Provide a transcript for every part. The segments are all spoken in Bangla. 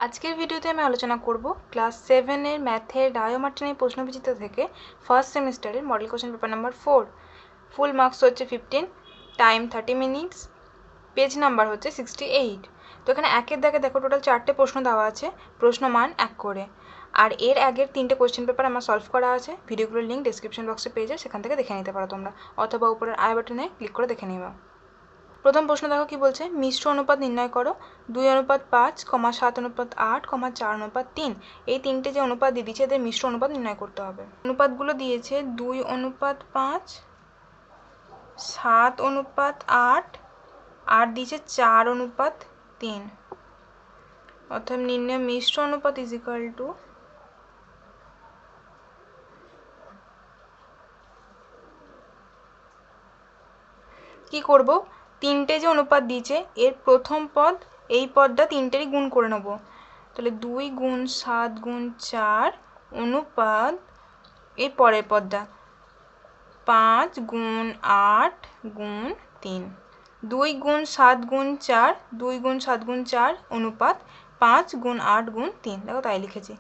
আজকের ভিডিওতে আমি আলোচনা করব ক্লাস 7 এর ম্যাথের ডায়োমার্টিনের প্রশ্নবিচিত্রা থেকে ফার্স্ট সেমিস্টারের model question paper number 4। Full marks হচ্ছে 15, টাইম 30 মিনিটস, পেজ নাম্বার হচ্ছে 68। তো এখানে একের দাগে দেখো টোটাল 4টে প্রশ্ন দেওয়া আছে, প্রশ্ন মান 1 করে। আর এর আগের 3টে কোশ্চেন পেপার আমার সলভ করা আছে, ভিডিওগুলোর লিঙ্ক ডেসক্রিপশন বক্সে পেয়ে যায়, সেখান থেকে দেখে নিতে পারো তোমরা, অথবা উপরের আই বাটনে ক্লিক করে দেখে নিবা। প্রথম প্রশ্ন দেখো কি বলছে, মিশ্র অনুপাত নির্ণয় করো 2:5, 7:8, 4:3। এই তিনটে যে অনুপাত দিয়ে দিয়েছে এদের মিশ্র অনুপাত নির্ণয় করতে হবে। অনুপাতগুলো দিয়েছে 2:5, 7:8 আর দিয়েছে 4:3। অর্থাৎ নির্ণয় মিশ্র অনুপাত ইজ ইকুয়াল টু কি করব, তিনটে যে অনুপাত দিয়েছে এর প্রথম পদ এই পদটা তিনটেরই গুণ করে নেব। তাহলে 2 গুণ 7 গুণ 4 অনুপাত এই পরের পদটা 5 গুণ 8 গুণ 3। 2 গুণ 7 গুণ 4, 2 গুণ 7 গুণ 4 অনুপাত 5 গুণ 8 গুণ 3। দেখো তাই লিখেছি।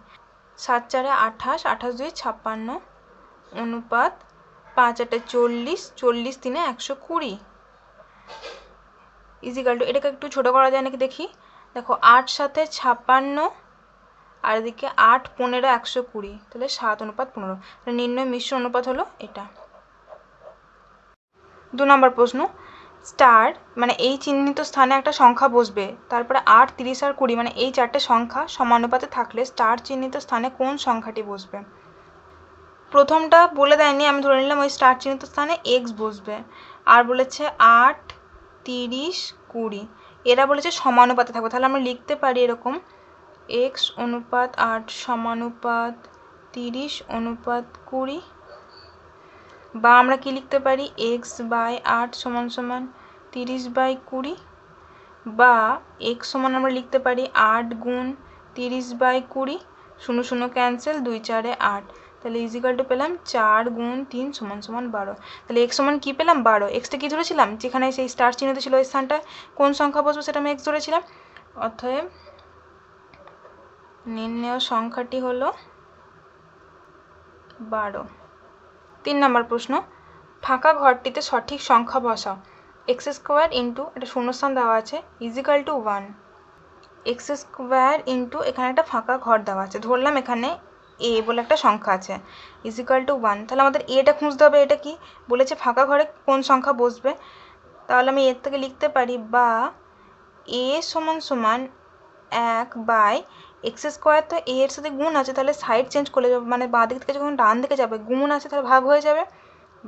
7 4 28, 28 2 56 অনুপাত 5 8 40, 40 3 120 ইজিক্যাল টু, এটাকে একটু ছোটো করা যায় নাকি দেখি। দেখো 8 7 56 আর এদিকে 8 15 120, তাহলে 7:15। তাহলে নির্ণয় মিশ্র অনুপাত হলো এটা। 2 নম্বর প্রশ্ন, স্টার মানে এই চিহ্নিত স্থানে একটা সংখ্যা বসবে, তারপরে 8 30 আর 20 মানে এই চারটে সংখ্যা সমানুপাতে থাকলে স্টার চিহ্নিত স্থানে কোন সংখ্যাটি বসবে। প্রথমটা বলে দেয়নি, আমি ধরে নিলাম ওই স্টার চিহ্নিত স্থানে এক্স বসবে। আর বলেছে 8 30 20, এরা বলেছে সমানুপাতে থাকবে। তাহলে আমরা লিখতে পারি এরকম, এক্স অনুপাত 8 সমানুপাত 30 অনুপাত 20। বা আমরা কি লিখতে পারি, এক্স বাই 8 সমান সমান 30/20। বা এক্স সমান আমরা লিখতে পারি 8 গুণ 30/20, 0 0 ক্যান্সেল, 2 4 8। তাহলে ইজিক্যাল টু পেলাম 4 গুণ 3 সমান সমান 12। তাহলে এক্স সমান কী পেলাম, 12। এক্সটা কী ধরেছিলাম, যেখানে সেই স্টার চিহ্নিত ছিল ওই স্থানটা কোন সংখ্যা বসবে সেটা আমি এক্স ধরেছিলাম। অতএব নির্ণেয় সংখ্যাটি হলো 12। 3 নম্বর প্রশ্ন, ফাঁকা ঘরটিতে সঠিক সংখ্যা বসাও। এক্স স্কোয়ার ইন্টু একটা শূন্যস্থান দেওয়া আছে equal to 1। X square into এখানে একটা ফাঁকা ঘর দেওয়া আছে, ধরলাম এখানে এ বলে একটা সংখ্যা আছে, ইজিক্যাল টু 1। তাহলে আমাদের এটা খুঁজতে হবে, এটা কি বলেছে, ফাঁকা ঘরে কোন সংখ্যা বসবে। তাহলে আমি এর থেকে লিখতে পারি বা এ সমান সমান 1 এক্স স্কোয়ার। তো এ এর সাথে গুণ আছে, তাহলে সাইড চেঞ্জ করে যাবে, মানে বাঁ দিক থেকে যখন ডান দিকে যাবে গুণ আছে তাহলে ভাগ হয়ে যাবে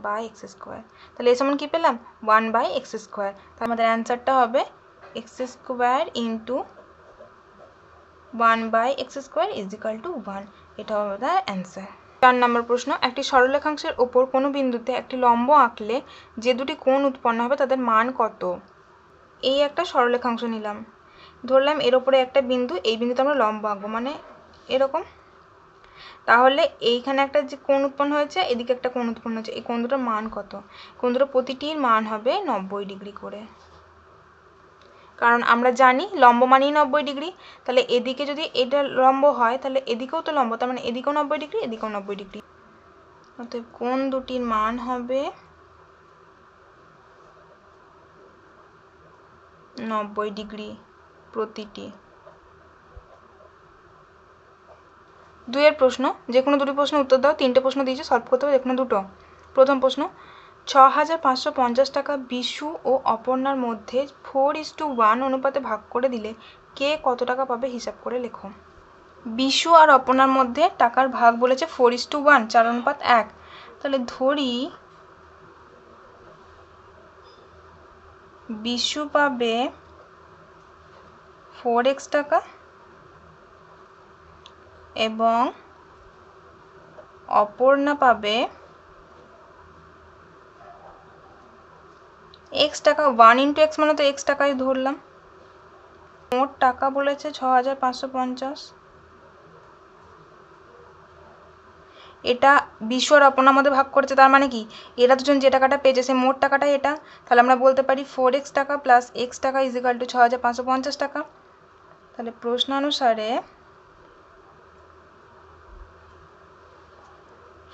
বাই এক্স স্কোয়ার। তাহলে এ সমান কী পেলাম, 1/x স্কোয়ার। তাহলে আমাদের অ্যান্সারটা হবে x square into 1/x square equal to 1। এটা হবে তার অ্যান্সার। 4 নম্বর প্রশ্ন, একটি সরলরেখাংশের ওপর কোনো বিন্দুতে একটি লম্ব আঁকলে যে দুটি কোণ উৎপন্ন হবে তাদের মান কত। এই একটা সরলরেখাংশ নিলাম, ধরলাম এর ওপরে একটা বিন্দু, এই বিন্দুতে আমরা লম্ব আঁকবো, মানে এরকম। তাহলে এইখানে একটা যে কোণ উৎপন্ন হয়েছে, এদিকে একটা কোণ উৎপন্ন হয়েছে, এই কোণ দুটোর মান কত। কোণ দুটো প্রতিটির মান হবে 90 ডিগ্রি করে, কারণ আমরা জানি লম্ব মানেই 90 ডিগ্রি। তাহলে এদিকে যদি এটা লম্ব হয় তাহলে এদিকেও তো লম্ব, তার মানে এদিকেও 90 ডিগ্রি এদিকেও 90 ডিগ্রি। অতএব কোণ দুটির মান হবে 90 ডিগ্রি প্রতিটি। 2 এর প্রশ্ন, যে কোনো দুটি প্রশ্ন উত্তর দাও। 3টে প্রশ্ন দিয়েছে, সলভ করতে হবে যে কোনো দুটো। প্রথম প্রশ্ন, 6550 টাকা বিশু ও অপর্ণার মধ্যে 4:1 অনুপাতে ভাগ করে দিলে কে কত টাকা পাবে হিসাব করে লেখো। বিশু আর অপর্ণার মধ্যে টাকার ভাগ বলেছে 4:1, 4:1। তাহলে ধরি বিশু পাবে 4x টাকা এবং অপর্ণা পাবে x টাকা। 1 × x মানে তো x টাকাই ধরলাম। মোট টাকা বলেছে 6550। এটা বিশু আর অপর্ণার মধ্যে ভাগ করেছে, তার মানে কি এরা দুজন যে টাকাটা পেয়েছে সেই মোট টাকাটাই এটা। তাহলে আমরা বলতে পারি 4x টাকা প্লাস x টাকা ইজিক্যাল টু 6550 টাকা। তাহলে প্রশ্নানুসারে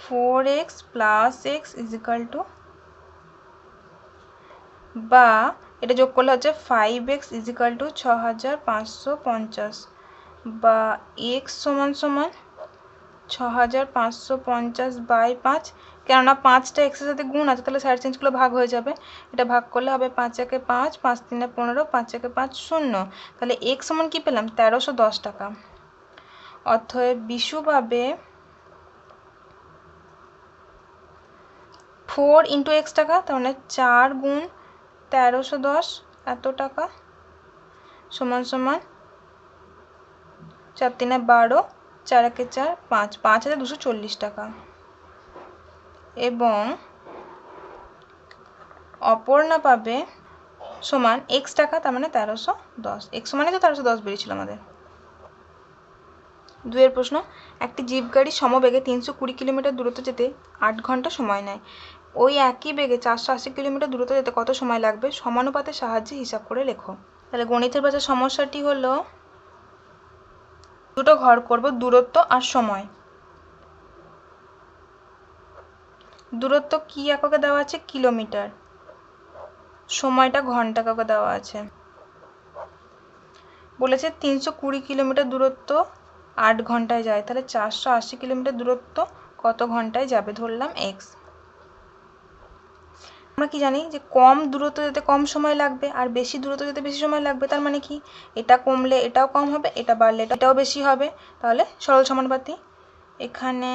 4x plus x equal to, বা এটা যোগ করলে হচ্ছে 5x ইজিক্যাল টু 6550, বা এক্স সমান সমান 6550/5, কেননা 5টা এক্সের সাথে গুণ আছে, তাহলে সাইড চেঞ্জগুলো ভাগ হয়ে যাবে। এটা ভাগ করলে হবে 5 একে 5, 5 3 15, 5 একে 5 0। তাহলে এক্স সমান কী পেলাম? 1310 টাকা। অতএব বিশু পাবে 4 ইন্টু এক্স টাকা, তার মানে 4 গুণ 1310 এত টাকা, সমান সমান 4 3 12, 4 একে 4, 5, 5240 টাকা। এবং অপর্ণা পাবে সমান এক্স টাকা, তার মানে 1310। এক্স সমানে তো 1310 বেরিয়েছিল আমাদের। 2 প্রশ্ন, একটি জিপ গাড়ি সমবেগে 320 কিলোমিটার দূরত্ব যেতে 8 ঘন্টা সময় নেয়। ওই একই বেগে 480 কিলোমিটার দূরত্ব যেতে কত সময় লাগবে? সমানুপাতের সাহায্যে হিসাব করে লেখো। তাহলে গণিতের ভাষায় সমস্যাটি হলো, দুটো ঘর করব, দূরত্ব আর সময়। দূরত্ব কি এককে দেওয়া আছে? কিলোমিটার। সময়টা ঘন্টা এককে দেওয়া আছে। বলেছে 320 কিলোমিটার দূরত্ব 8 ঘন্টায় যায়, তাহলে 480 কিলোমিটার দূরত্ব কত ঘন্টায় যাবে? ধরলাম এক্স। আমরা কি জানি যে কম দূরত্ব যেতে কম সময় লাগবে আর বেশি দূরত্ব যেতে বেশি সময় লাগবে। তার মানে কি, এটা কমলে এটাও কম হবে, এটা বাড়লে এটাও বেশি হবে। তাহলে সরল সমানুপাতি। এখানে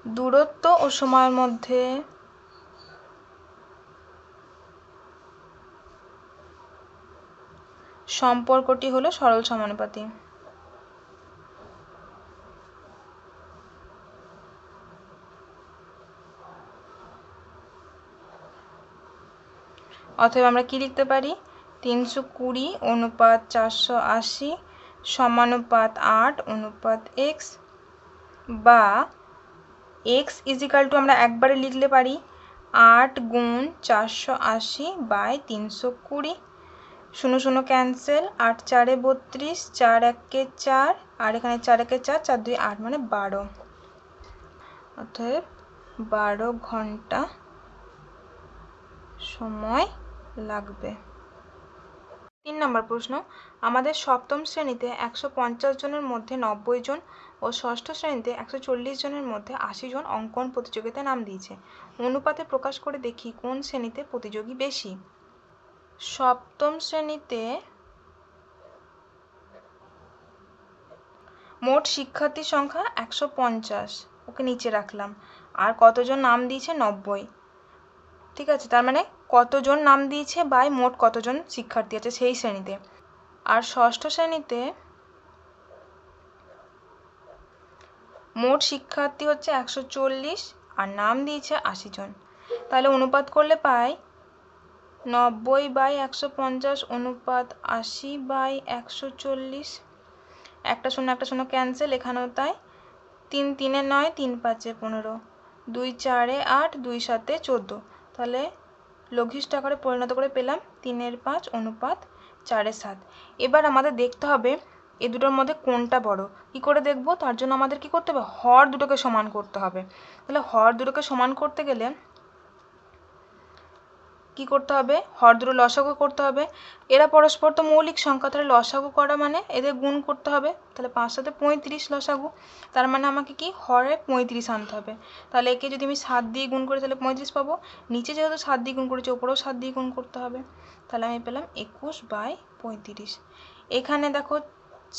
দূরত্ব ও সময়ের মধ্যে সম্পর্কটি হলো সরল সমানুপাতি। অতএব আমরা কি লিখতে পারি? 320 অনুপাত 480 সমানুপাত 8 অনুপাত এক্স, বা এক্স ইজিক্যাল টু আমরা একবারে লিখলে পারি 8 গুণ 480/320। 0 0 ক্যান্সেল, 8 4 32, 4 1 4, আর এখানে 4 1 4, 4 2 8, মানে 12। অতএব 12 ঘন্টা সময় লাগবে। 3 নম্বর প্রশ্ন, আমাদের সপ্তম শ্রেণীতে 150 জনের মধ্যে 90 জন ও ষষ্ঠ শ্রেণীতে 140 জনের মধ্যে 80 জন অঙ্কন প্রতিযোগিতায় নাম দিয়েছে। অনুপাতে প্রকাশ করে দেখি কোন শ্রেণীতে প্রতিযোগী বেশি। সপ্তম শ্রেণীতে মোট শিক্ষার্থীর সংখ্যা 150, ওকে নিচে রাখলাম। আর কতজন নাম দিয়েছে? 90। ঠিক আছে, তার মানে কতজন নাম দিয়েছে বাই মোট কতজন শিক্ষার্থী আছে সেই শ্রেণীতে। আর ষষ্ঠ শ্রেণীতে মোট শিক্ষার্থী হচ্ছে 140 আর নাম দিয়েছে 80 জন। তাহলে অনুপাত করলে পাই 90/150 অনুপাত 80/140। একটা শূন্য একটা শূন্য ক্যান্সেল, এখানেও তাই। 3 3 9, 3 5 15, 2 4 8, 2 7 14। তাহলে লঘিষ্ঠ আকারে পরিণত করে পেলাম 3 5 অনুপাত 4 7। এবার আমাদের দেখতে হবে এ দুটোর মধ্যে কোনটা বড়। কি করে দেখব? তার জন্য আমাদের কি করতে হবে? হর দুটোকে সমান করতে হবে। তাহলে হর দুটোকে সমান করতে গেলে কি করতে হবে? হর দুটো লসাগু করতে হবে। এরা পরস্পর তো মৌলিক সংখ্যা, তাহলে লসাগু করা মানে এদের গুণ করতে হবে। তাহলে 5 7 35 লসাগু, তার মানে আমাকে কি হরে 35 আনতে হবে। তাহলে একে যদি আমি 7 দিয়ে গুণ করি তাহলে 35 পাবো। নিচে যেহেতু 7 দিয়ে গুণ করেছি ওপরেও 7 দিয়ে গুণ করতে হবে। তাহলে আমি পেলাম 21/35। এখানে দেখো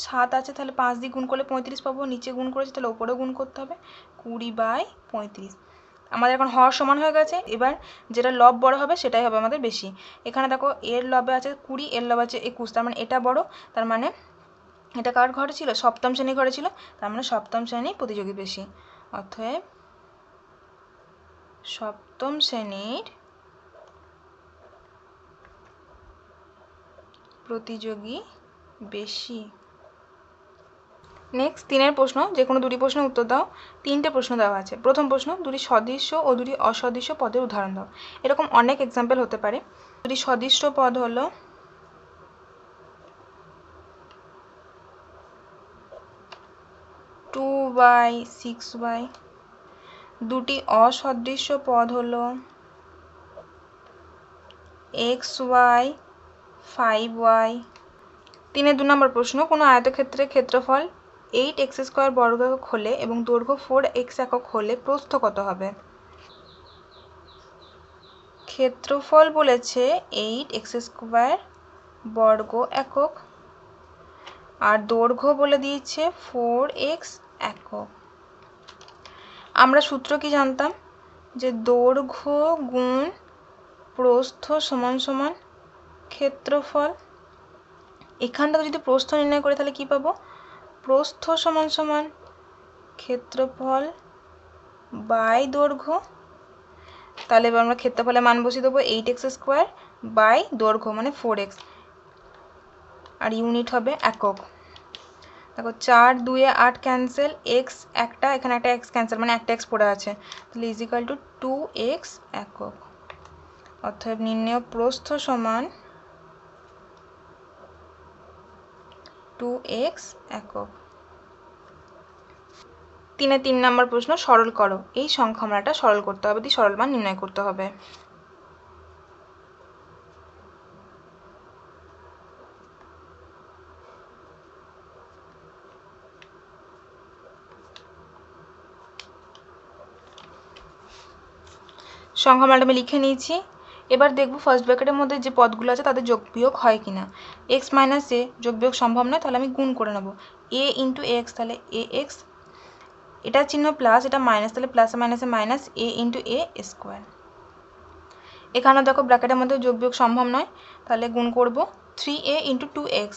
7 আছে, তাহলে 5 দিয়ে গুণ করলে 35 পাবো। নিচে গুণ করেছি তাহলে ওপরেও গুণ করতে হবে, 20/35। আমাদের এখন হর সমান হয়ে গেছে। এবার যেটা লব বড় হবে সেটাই হবে আমাদের বেশি। এখানে দেখো এর লবে আছে 20, এর লবে আছে 21, তার মানে এটা বড়। তার মানে এটা কার ঘরে ছিল? সপ্তম শ্রেণী ঘরে ছিল, তার মানে সপ্তম শ্রেণী প্রতিযোগী বেশি। অতএব সপ্তম শ্রেণীর প্রতিযোগী বেশি। নেক্সট 3 প্রশ্ন, যে কোনো দুটি প্রশ্নের উত্তর দাও। 3টে প্রশ্ন দেওয়া আছে। প্রথম প্রশ্ন, দুটি সদৃশ্য ও দুটি অসদৃশ্য পদের উদাহরণ দাও। এরকম অনেক এক্সাম্পল হতে পারে। দুটি সদৃশ্য পদ হলো 2/6y। দুটি অসদৃশ্য পদ হলো xy 5y। 3 নম্বর প্রশ্ন, কোনো আয়তক্ষেত্রের ক্ষেত্রফল 8x² বর্গ একক হলে এবং দৈর্ঘ্য 4x একক হলে প্রস্থ কত হবে? ক্ষেত্রফল বলেছে 8x² বর্গ একক আর দৈর্ঘ্য বলে দিয়েছে 4x একক। আমরা সূত্র কি জানতাম, যে দৈর্ঘ্য গুণ প্রস্থ সমান সমান ক্ষেত্রফল। এখান থেকে যদি প্রস্থ নির্ণয় করি তাহলে কি পাবো, প্রস্থ সমান সমান ক্ষেত্রফল বাই দৈর্ঘ্য। তাহলে এবার আমরা ক্ষেত্রফলের মান বসিয়ে দেবো 8x² বাই দৈর্ঘ্য মানে 4x, আর ইউনিট হবে একক। দেখো 4 2 8 ক্যান্সেল, এক্স একটা, এখানে একটা এক্স ক্যান্সেল, মানে একটা এক্স পড়ে আছে, তাহলে ইজিক্যাল টু 2x একক। অর্থাৎ নির্ণেয় প্রস্থ সমান 2x একক। 3 নম্বর প্রশ্ন, সরল করো। এই সংখ্যা আমরা একটা সরল করতে হবে, দিয়ে সরল মান নির্ণয় করতে হবে। সংখ্যা মানটা আমি লিখে নিয়েছি। এবার দেখব ফার্স্ট ব্র্যাকেটের মধ্যে যে পদগুলো আছে তাদের যোগ বিয়োগ হয় কিনা। x মাইনাস এ যোগ বিয়োগ সম্ভব নয়, তাহলে আমি গুণ করে নেব। a ইন্টু এক্স, তাহলে এ এক্স, এটা চিহ্ন প্লাস, এটা মাইনাস, তাহলে প্লাসে মাইনাসে মাইনাস এ ইন্টু এ স্কোয়ার। এখানে দেখো ব্র্যাকেটের মধ্যে যোগ বিয়োগ সম্ভব নয়, তাহলে গুণ করব 3a ইন্টু 2x,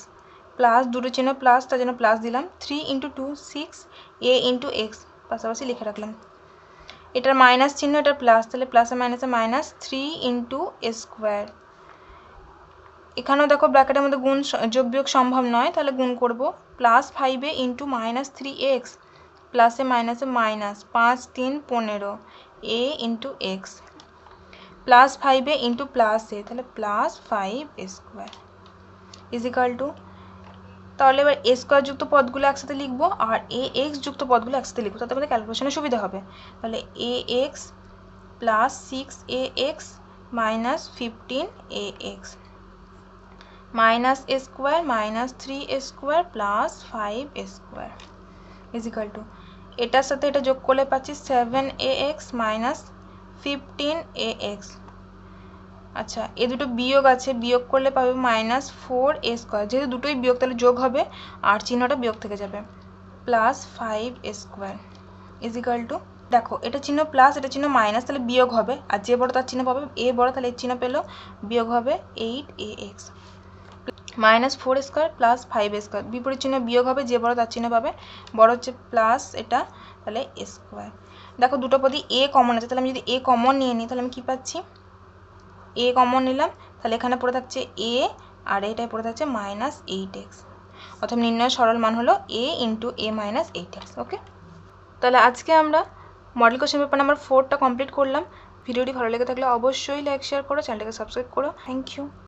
প্লাস দুটো চিহ্ন প্লাস, তার জন্য প্লাস দিলাম। 3 ইন্টু 2 6 a ইন্টু এক্স পাশাপাশি লিখে রাখলাম। এটার মাইনাস চিহ্ন, এটা প্লাস, তাহলে প্লাসে মাইনাসে মাইনাস 3 ইন্টু স্কোয়ার। এখানেও দেখো ব্র্যাকেটের মধ্যে গুণ যোগ বিয়োগ সম্ভব নয়, তাহলে গুণ করব plus 5a into minus 3x, প্লাসে মাইনাসে minus 5 3 15 a into x, plus 5a into plus a, তাহলে প্লাস 5 স্কোয়ার ইজিক্যাল টু, তাহলে এবার এ স্কোয়ার যুক্ত পদগুলো একসাথে লিখবো আর এ এক্স যুক্ত পদগুলো একসাথে লিখবো, তাতে আমাদের ক্যালকুলেশনের সুবিধা হবে। তাহলে a x plus 6ax minus 15ax minus a square minus 3a² plus 5a² equal to, এটার সাথে এটা যোগ করলে পাচ্ছি 7ax মাইনাস 15ax। আচ্ছা, এ দুটো বিয়োগ আছে, বিয়োগ করলে পাবে মাইনাস 4a², যেহেতু দুটোই বিয়োগ তাহলে যোগ হবে আর চিহ্নটা বিয়োগ থেকে যাবে, প্লাস 5a² ইজিক্যাল টু, দেখো এটা চিহ্ন প্লাস, এটা চিহ্ন মাইনাস, তাহলে বিয়োগ হবে, আর যে বড় তার চিহ্ন পাবে, এ বড় তাহলে এর চিহ্ন পেলো, বিয়োগ হবে 8ax minus 4a² plus 5a², বিপরীত চিহ্ন বিয়োগ হবে, যে বড় তার চিহ্ন পাবে, বড় হচ্ছে প্লাস এটা, তাহলে স্কোয়ার। দেখো দুটো পদই এ কমন আছে, তাহলে আমি যদি এ কমন নিয়ে নিই তাহলে আমি কি পাচ্ছি, এ কমন নিলাম, তাহলে এখানে পড়ে থাকছে এ আর এটাই পড়ে থাকছে মাইনাস 8x। অর্থাৎ নির্ণয় সরল মান হলো এ ইন্টু এ মাইনাস 8x। ওকে, তাহলে আজকে আমরা মডেল কোশ্চেন পেপার নাম্বার 4টা কমপ্লিট করলাম। ভিডিওটি ভালো লেগে থাকলে অবশ্যই লাইক শেয়ার করো, চ্যানেলটাকে সাবস্ক্রাইব করো। Thank you.